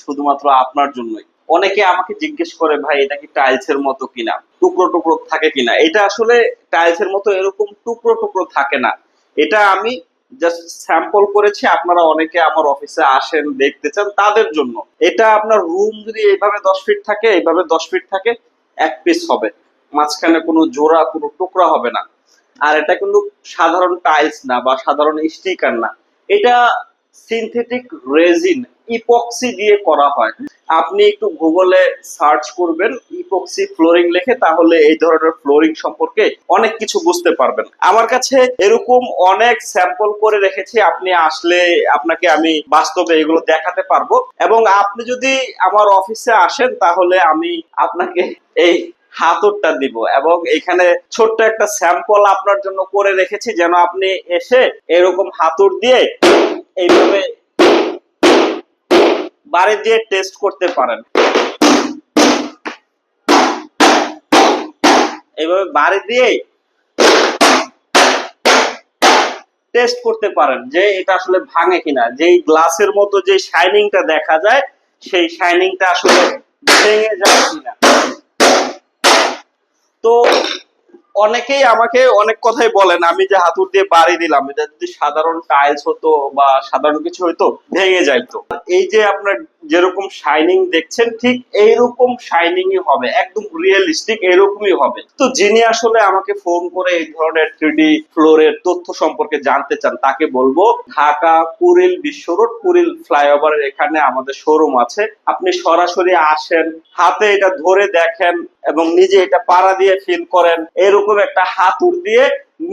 শুধুমাত্র আপনার জন্যই। অনেকে আমাকে জিজ্ঞেস করে, ভাই এটা কি টাইলস এর মতো কিনা, টুকরো টুকরো থাকে কিনা? এটা আসলে টাইলস এর মতো এরকম টুকরো টুকরো থাকে না। এটা আমি জাস্ট স্যাম্পল করেছি, আপনারা অনেকে আমার অফিসে আসেন দেখতে চান তাদের জন্য। এটা আপনার রুম যদি এইভাবে 10 ফিট থাকে, এইভাবে 10 ফিট থাকে, এক পিস হবে, মাঝখানে কোনো জোড়া কোনো টুকরা হবে না। আর এটা কিন্তু সাধারণ টাইলস না বা সাধারণ স্টিকার না, এটা সিনথেটিক রেজিন, ইপক্সি দিয়ে করা হয়। আপনি একটু গুগলে সার্চ করবেন ইপক্সি ফ্লোরিং লিখে, তাহলে এই ধরনের ফ্লোরিং সম্পর্কে অনেক কিছু বুঝতে পারবেন। আমার কাছে এরকম অনেক স্যাম্পল করে রেখেছি, আপনি আসলে আপনাকে আমি বাস্তবে এগুলো দেখাতে পারবো। এবং আপনি যদি আমার অফিসে আসেন তাহলে আমি আপনাকে এই হাতুড়টা দিব, এবং এখানে ছোট্ট একটা স্যাম্পল আপনার জন্য করে রেখেছি, যেন আপনি এসে এরকম হাতুড় দিয়ে এইভাবে বাড়ি দিয়ে টেস্ট করতে পারেন। এইভাবে বাড়ি দিয়ে টেস্ট করতে পারেন যে এটা আসলে ভাঙে কিনা, যেই গ্লাসের মতো যে শাইনিংটা দেখা যায় সেই শাইনিংটা আসলে ভেঙে যায় কিনা। তো অনেকেই আমাকে অনেক কথাই বলেন, আমি যে হাতুড় দিয়ে বাড়ি দিলাম, এটা যদি সাধারণ টাইলস হতো বা সাধারণ কিছু হতো ভেঙে যাইতো। এই যে আপনার যেরকম শাইনিং দেখছেন ঠিক এইরকম শাইনিংই হবে, একদম রিয়েলিস্টিক এরকমই হবে। তো যিনি আসলে আমাকে ফোন করে এই ধরনের 3D ফ্লোরের তথ্য সম্পর্কে জানতে চান তাকে বলবো, ঢাকা কুড়িল বিশ্ব রোড, কুড়িল ফ্লাইওভারের এখানে আমাদের শোরুম আছে। আপনি সরাসরি আসেন, হাতে এটা ধরে দেখেন এবং নিজে এটা পাড়া দিয়ে ফিল করেন। এরকম একটা হাতুড় দিয়ে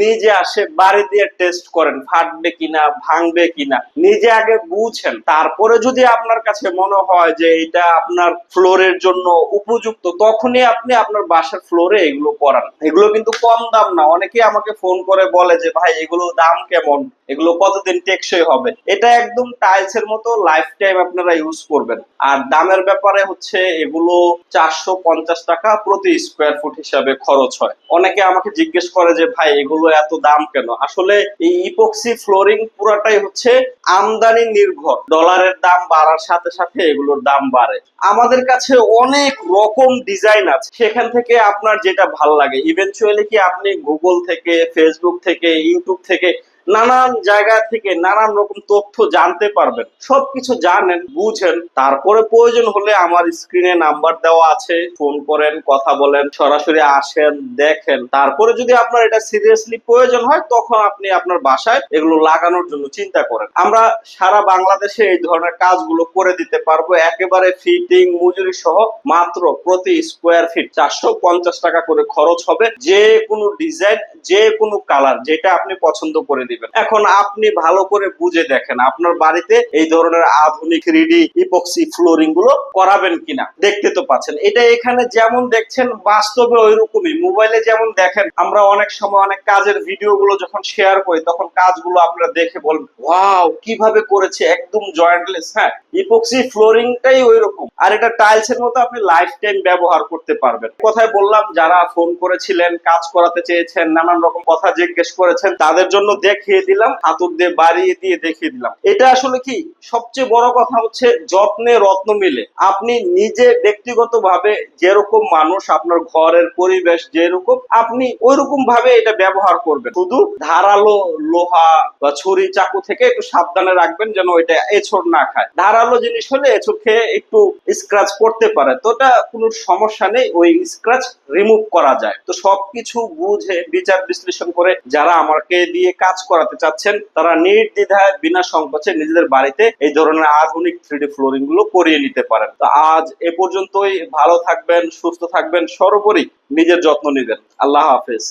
নিজে আসে বাড়ি দিয়ে টেস্ট করেন, ফাটবে কিনা ভাঙবে কিনা নিজে আগে বুঝেন। তারপরে যদি আপনার কাছে মনে হয় যে এটা আপনার ফ্লোরের জন্য উপযুক্ত, তখনই আপনি আপনার বাসার ফ্লোরে এগুলো করান। এগুলো কিন্তু কম দাম না। অনেকেই আমাকে ফোন করে বলে যে ভাই এগুলো দাম কেমন, এগুলো কতদিন টেকসই হবে? এটা একদম টাইলস এর মতো লাইফ টাইম আপনারা ইউজ করবেন। আর দামের ব্যাপারে হচ্ছে এগুলো 450 টাকা প্রতি স্কোয়ার ফুট হিসাবে খরচ হয়। অনেকে আমাকে জিজ্ঞেস করে যে ভাই এগুলো এত দাম কেন? আসলে এই ইপক্সি ফ্লোরিং পুরাটাই হচ্ছে আমদানি নির্ভর, ডলারের দাম বাড়ার সাথে সাথে এগুলোর দাম বাড়ে। আমাদের কাছে অনেক রকম ডিজাইন আছে, সেখান থেকে আপনার যেটা ভাল লাগে ইভেনচুয়ালি কি আপনি গুগল থেকে, ফেসবুক থেকে, ইউটিউব থেকে, নানান জায়গা থেকে নানান রকম তথ্য জানতে পারবেন। সবকিছু জানেন বুঝেন, তারপরে প্রয়োজন হলে আমার স্ক্রিনে নাম্বার দেওয়া আছে, ফোন করেন, কথা বলেন, সরাসরি আসেন, দেখেন। তারপরে যদি আপনার এটা সিরিয়াসলি প্রয়োজন হয় তখন আপনি আপনার বাসায় এগুলো লাগানোর জন্য চিন্তা করেন। আমরা সারা বাংলাদেশে এই ধরনের কাজগুলো করে দিতে পারবো, একেবারে ফিটিং মজুরি সহ। মাত্র প্রতি স্কোয়ার ফিট 450 টাকা করে খরচ হবে। যে কোনো ডিজাইন, যে কোনো কালার, যেটা আপনি পছন্দ করে দিবেন। এখন আপনি ভালো করে বুঝে দেখেন আপনার বাড়িতে এই ধরনের আধুনিক 3D ইপক্সি ফ্লোরিং গুলো করাবেন কিনা। দেখতে তো পাচ্ছেন এটা এখানে যেমন দেখছেন বাস্তবে ওইরকমই। মোবাইলে যেমন দেখেন, আমরা অনেক সময় অনেক কাজের ভিডিও গুলো যখন শেয়ার করি তখন কাজগুলো আপনারা দেখে বলেন ওয়াও কিভাবে করেছে, একদম জয়েন্টলেস। হ্যাঁ, ইপক্সি ফ্লোরিংটাই ওইরকম। আর এটা টাইলস এর মতো আপনি লাইফ টাইম ব্যবহার করতে পারবেন। কথায় বললাম, যারা ফোন করেছিলেন, কাজ করাতে চেয়েছেন, নানান রকম কথা জিজ্ঞেস করেছেন, তাদের জন্য দেখিয়ে দিলাম, হাতুড় দিয়ে বাড়িয়ে দিয়ে দেখিয়ে দিলাম। এটা আসলে কি সবচেয়ে বড় কথা হচ্ছে যত্নে রত্ন মিলে। আপনি নিজে ব্যক্তিগতভাবে যেরকম মানুষ, আপনার ঘরের পরিবেশ যেরকম, আপনি ওইরকম ভাবে এটা ব্যবহার করবেন। শুধু ধারালো লোহা বা ছুরি চাকু থেকে একটু সাবধানে রাখবেন যেন ওইটা এঁচড় না খায়। ধারালো জিনিস হলে এঁচড় খেয়ে একটু স্ক্র্যাচ করতে পারে, তো এটা কোনো সমস্যা নেই, ওই স্ক্র্যাচ রিমুভ করা যায়। তো সবকিছু বুঝে বিচার বিশ্লেষণ করে যারা আমাকে দিয়ে কাজ করাতে চাচ্ছেন তারা নির্দ্বিধায় বিনা সংকোচে নিজেদের বাড়িতে এই ধরনের আধুনিক 3D ফ্লোরিং গুলো করিয়ে নিতে পারেন। তো আজ এ পর্যন্তই। ভালো থাকবেন, সুস্থ থাকবেন, সর্বোপরি নিজের যত্ন নেবেন। আল্লাহ হাফেজ।